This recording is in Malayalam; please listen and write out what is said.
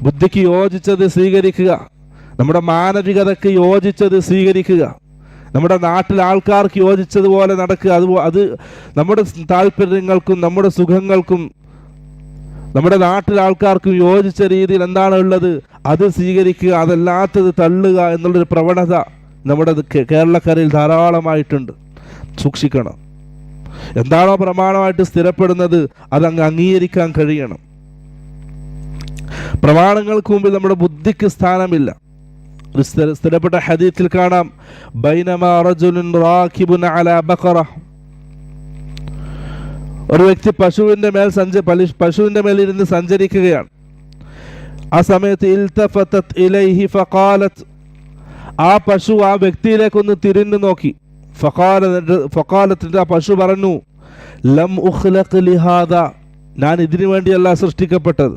ബുദ്ധിക്ക് യോജിച്ചത് സ്വീകരിക്കുക, നമ്മുടെ മാനവികതയ്ക്ക് യോജിച്ചത് സ്വീകരിക്കുക, നമ്മുടെ നാട്ടിലെ ആൾക്കാർക്ക് യോജിച്ചതുപോലെ നടക്കുക. അത് നമ്മുടെ താല്പര്യങ്ങൾക്കും നമ്മുടെ സുഖങ്ങൾക്കും നമ്മുടെ നാട്ടിലെ ആൾക്കാർക്കും യോജിച്ച രീതിയിൽ എന്താണ് ഉള്ളത് അത് സ്വീകരിക്കുക, അതല്ലാത്തത് തള്ളുക എന്നുള്ളൊരു പ്രവണത നമ്മുടെ കേരളക്കരയിൽ ധാരാളമായിട്ടുണ്ട്. സൂക്ഷിക്കണം. എന്താണോ പ്രമാണമായിട്ട് സ്ഥിരപ്പെടുന്നത് അതങ്ങ് അംഗീകരിക്കാൻ കഴിയണം. പ്രമാണങ്ങൾക്ക് മുമ്പിൽ നമ്മുടെ ബുദ്ധിക്ക് സ്ഥാനമില്ല. ഒരു സ്ഥിരപ്പെട്ട ഹദീത്തിൽ കാണാം, ബൈനമാ റജുലുൻ റാകിബുൻ അലാ ബഖറ, ഒരു വ്യക്തി പശുവിന്റെ മേൽ ഇരുന്ന് സഞ്ചരിക്കുകയാണ്. ആ സമയത്ത് ഇൽതഫതത് ഇലൈഹി ഫഖാലത്, ആ പശു ആ വ്യക്തിയിലേക്കൊന്ന് തിരിഞ്ഞു നോക്കി. ഫഖാലത്, ആ പശു പറഞ്ഞു, ലം ഉഖ്ലഖ് ലിഹാദാ, ഞാൻ ഇതിനു വേണ്ടിയല്ല സൃഷ്ടിക്കപ്പെട്ടത്.